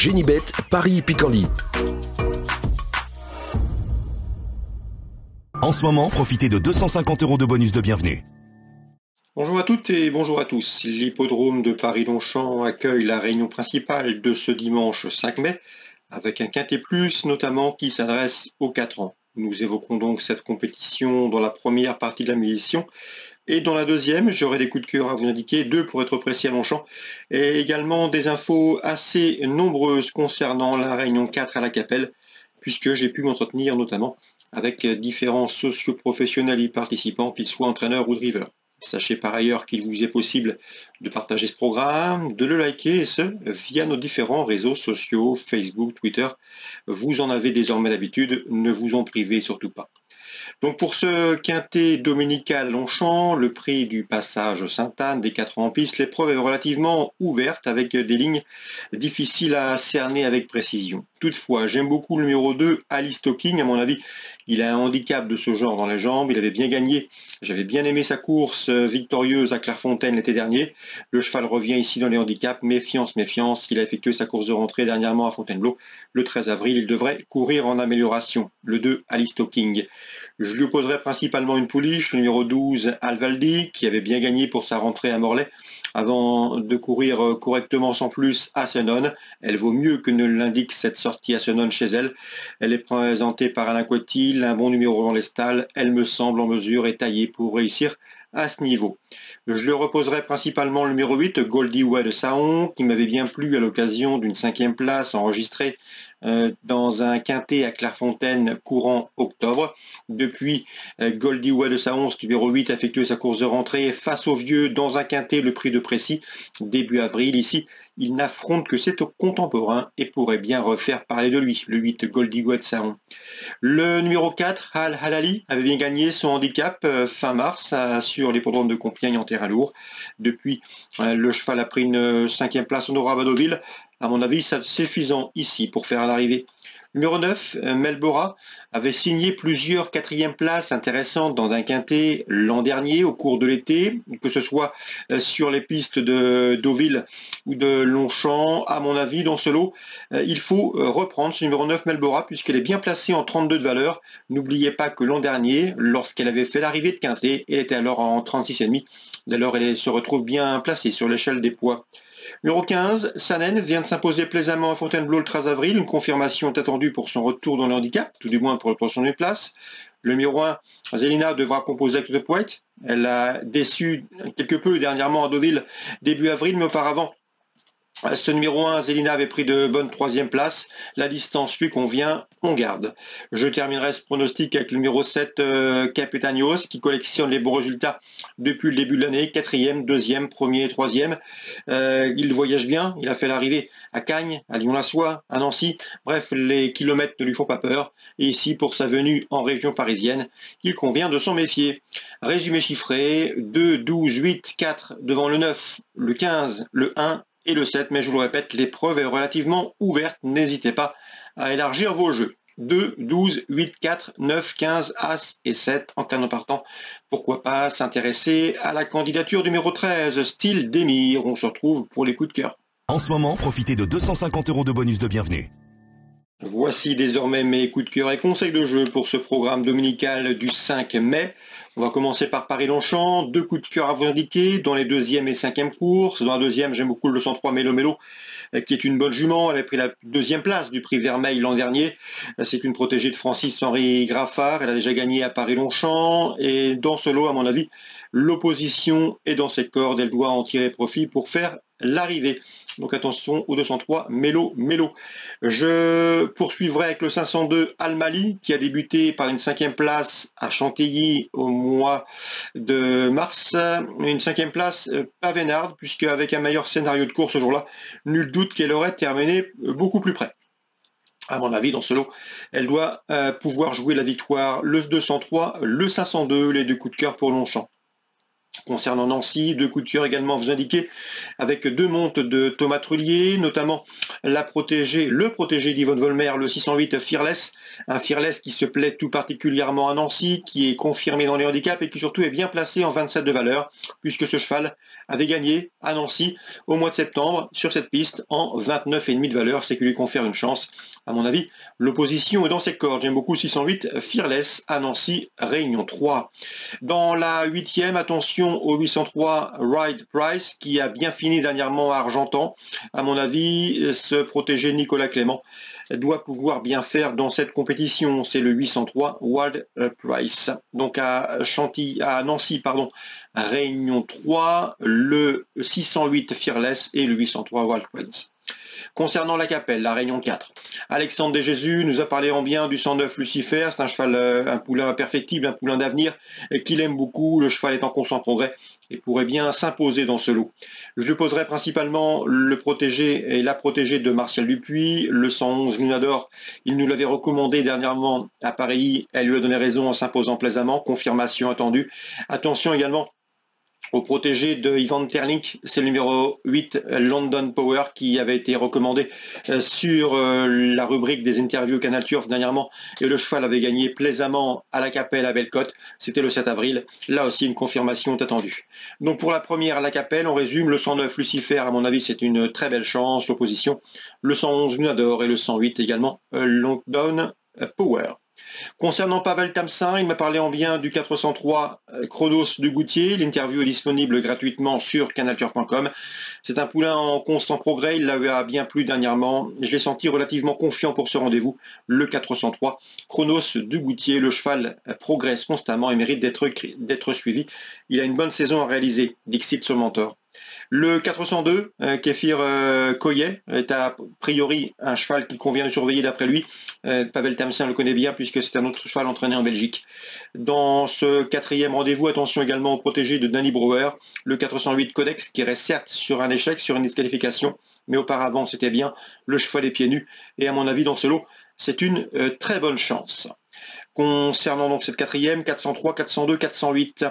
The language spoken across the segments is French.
Génibet, Paris-Picanly. En ce moment, profitez de 250 € de bonus de bienvenue. Bonjour à toutes et bonjour à tous. L'hippodrome de Paris-Longchamp accueille la réunion principale de ce dimanche 5 mai, avec un quintet plus notamment qui s'adresse aux 4 ans. Nous évoquerons donc cette compétition dans la première partie de la mission. Et dans la deuxième, j'aurai des coups de cœur à vous indiquer, 2 pour être précis à Longchamp, et également des infos assez nombreuses concernant la réunion 4 à la Capelle, puisque j'ai pu m'entretenir notamment avec différents socio-professionnels y participants, qu'ils soient entraîneurs ou drivers. Sachez par ailleurs qu'il vous est possible de partager ce programme, de le liker, et ce, via nos différents réseaux sociaux, Facebook, Twitter. Vous en avez désormais l'habitude, ne vous en privez surtout pas. Donc pour ce quintet dominical Longchamp, le prix du passage Sainte-Anne des 4 ans en piste, l'épreuve est relativement ouverte avec des lignes difficiles à cerner avec précision. Toutefois, j'aime beaucoup le numéro 2, Alice Talking. À mon avis, il a un handicap de ce genre dans les jambes. Il avait bien gagné. J'avais bien aimé sa course victorieuse à Clairefontaine l'été dernier. Le cheval revient ici dans les handicaps. Méfiance, méfiance. Il a effectué sa course de rentrée dernièrement à Fontainebleau. Le 13 avril, il devrait courir en amélioration. Le 2, Alice Talking. Je lui opposerai principalement une pouliche, le numéro 12, Alvaldi, qui avait bien gagné pour sa rentrée à Morlaix, avant de courir correctement sans plus à Senon. Elle vaut mieux que ne l'indique cette sortie à Senon chez elle. Elle est présentée par Alain Cotil, un bon numéro dans les stalles. Elle me semble en mesure et taillée pour réussir à ce niveau. Je le reposerai principalement le numéro 8, Goldie Way de Saon, qui m'avait bien plu à l'occasion d'une 5e place enregistrée dans un quintet à Clairefontaine courant octobre. Depuis, Goldie Way de Saon, numéro 8, a effectué sa course de rentrée face aux vieux dans un quintet, le prix de Précy, début avril. Ici, il n'affronte que ses contemporains et pourrait bien refaire parler de lui, le 8, Goldie Way de Saon. Le numéro 4, Al Halali, avait bien gagné son handicap fin mars sur l'hippodrome de Compiègne en terrain lourd. Depuis, le cheval a pris une 5e place honorable à Deauville. À mon avis, c'est suffisant ici pour faire l'arrivée. Numéro 9, Melbora, avait signé plusieurs 4e places intéressantes dans un quintet l'an dernier au cours de l'été, que ce soit sur les pistes de Deauville ou de Longchamp. À mon avis, dans ce lot, il faut reprendre ce numéro 9, Melbora, puisqu'elle est bien placée en 32 de valeur. N'oubliez pas que l'an dernier, lorsqu'elle avait fait l'arrivée de quintet, elle était alors en 36,5. Dès lors, elle se retrouve bien placée sur l'échelle des poids. Numéro 15, Sanen vient de s'imposer plaisamment à Fontainebleau le 13 avril. Une confirmation est attendue pour son retour dans le handicap, tout du moins pour l'obtention d'une place. Le numéro 1, Zelina, devra composer avec le Poète. Elle a déçu quelque peu dernièrement à Deauville début avril, mais auparavant, ce numéro 1, Zelina, avait pris de bonnes 3e places. La distance lui convient, on garde. Je terminerai ce pronostic avec le numéro 7, Capetanios, qui collectionne les bons résultats depuis le début de l'année. 4e, 2e, 1er, 3e. Il voyage bien, il a fait l'arrivée à Cagnes, à Lyon-la-Soie, à Nancy. Bref, les kilomètres ne lui font pas peur. Et ici, pour sa venue en région parisienne, il convient de s'en méfier. Résumé chiffré, 2, 12, 8, 4 devant le 9, le 15, le 1, et le 7, mais je vous le répète, l'épreuve est relativement ouverte, n'hésitez pas à élargir vos jeux. 2, 12, 8, 4, 9, 15, As et 7 en cas partant. Pourquoi pas s'intéresser à la candidature numéro 13, Style d'Émir. On se retrouve pour les coups de cœur. En ce moment, profitez de 250 € de bonus de bienvenue. Voici désormais mes coups de cœur et conseils de jeu pour ce programme dominical du 5 mai. On va commencer par Paris-Longchamp, 2 coups de cœur à vous indiquer dans les 2e et 5e courses. Dans la 2e, j'aime beaucoup le 103 Mélo Mélo, qui est une bonne jument. Elle a pris la 2e place du prix Vermeil l'an dernier. C'est une protégée de Francis-Henri Graffard. Elle a déjà gagné à Paris-Longchamp. Et dans ce lot, à mon avis, l'opposition est dans ses cordes. Elle doit en tirer profit pour faire l'arrivée. Donc attention au 203 Mélo Mélo. Je poursuivrai avec le 502 Almali, qui a débuté par une 5e place à Chantilly au mois de mars. Une 5e place pas vénarde, puisque avec un meilleur scénario de course ce jour-là, nul doute qu'elle aurait terminé beaucoup plus près. À mon avis, dans ce lot, elle doit pouvoir jouer la victoire. Le 203, le 502, les 2 coups de cœur pour Longchamp. Concernant Nancy, 2 coups de cœur également vous indiquer, avec 2 montes de Thomas Trullier, notamment le protégé d'Yvonne Volmer, le 608 Fearless, un Fearless qui se plaît tout particulièrement à Nancy, qui est confirmé dans les handicaps et qui surtout est bien placé en 27 de valeur, puisque ce cheval avait gagné à Nancy au mois de septembre sur cette piste en 29,5 de valeur, c'est qui lui confère une chance. À mon avis, l'opposition est dans ses cordes. J'aime beaucoup 608 Fearless à Nancy, Réunion 3. Dans la 8e, attention au 803 Ride Price qui a bien fini dernièrement à Argentan. À mon avis, ce protégé Nicolas Clément doit pouvoir bien faire dans cette compétition. C'est le 803 Wild Price. Donc à Nancy, Réunion 3, le 608 Fearless et le 803 Wild Price. Concernant la Capelle, la Réunion 4, Alexandre Desjésus nous a parlé en bien du 109 Lucifer. C'est un cheval, un poulain perfectible, un poulain d'avenir, et qu'il aime beaucoup. Le cheval est en constant progrès et pourrait bien s'imposer dans ce lot. Je lui poserai principalement le protégé et la protégée de Martial Dupuis, le 111 Lunador. Il nous l'avait recommandé dernièrement à Paris. Elle lui a donné raison en s'imposant plaisamment. Confirmation attendue. Attention également au protégé de Ivan Terlink, c'est le numéro 8, London Power, qui avait été recommandé sur la rubrique des interviews Canal Turf dernièrement, et le cheval avait gagné plaisamment à la Capelle à Bellecote, c'était le 7 avril, là aussi une confirmation est attendue. Donc pour la première à la Capelle, on résume, le 109 Lucifer, à mon avis c'est une très belle chance, l'opposition, le 111 Lunador et le 108 également, London Power. Concernant Pavel Tamsin, il m'a parlé en bien du 403 Chronos de Goutier. L'interview est disponible gratuitement sur canalturf.com. C'est un poulain en constant progrès, il l'avait bien plu dernièrement. Je l'ai senti relativement confiant pour ce rendez-vous. Le 403 Chronos de Goutier, le cheval progresse constamment et mérite d'être suivi. Il a une bonne saison à réaliser, Dixit son mentor. Le 402, Kéfir Koyet, est a priori un cheval qu'il convient de surveiller d'après lui. Pavel Tamsin le connaît bien puisque c'est un autre cheval entraîné en Belgique. Dans ce 4e rendez-vous, attention également au protégé de Danny Brouwer, le 408 Codex, qui reste certes sur un échec, sur une disqualification, mais auparavant c'était bien, le cheval est pieds nus, et à mon avis dans ce lot, c'est une très bonne chance. Concernant donc cette 4e, 403, 402, 408.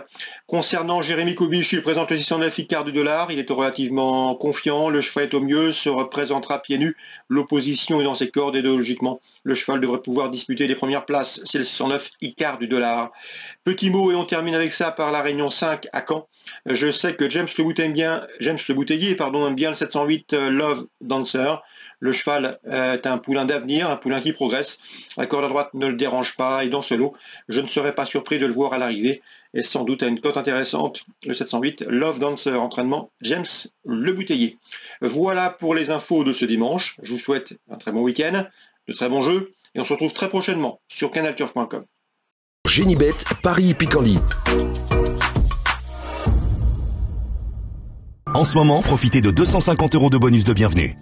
Concernant Jérémy Kobisch, il présente le 609 Icare du dollar. Il est relativement confiant. Le cheval est au mieux, se représentera pieds nus. L'opposition est dans ses cordes et logiquement, le cheval devrait pouvoir disputer les premières places. C'est le 609 Icare du dollar. Petit mot et on termine avec ça par la Réunion 5 à Caen. Je sais que James Le Bouteiller aime bien le 708 Love Dancer. Le cheval est un poulain d'avenir, un poulain qui progresse. La corde à droite ne le dérange pas et dans ce lot, je ne serais pas surpris de le voir à l'arrivée. Et sans doute à une cote intéressante, le 708 Love Dancer, entraînement James Le Bouteiller. Voilà pour les infos de ce dimanche. Je vous souhaite un très bon week-end, de très bons jeux et on se retrouve très prochainement sur canalturf.com. Génibet, Paris Picardie. En ce moment, profitez de 250 € de bonus de bienvenue.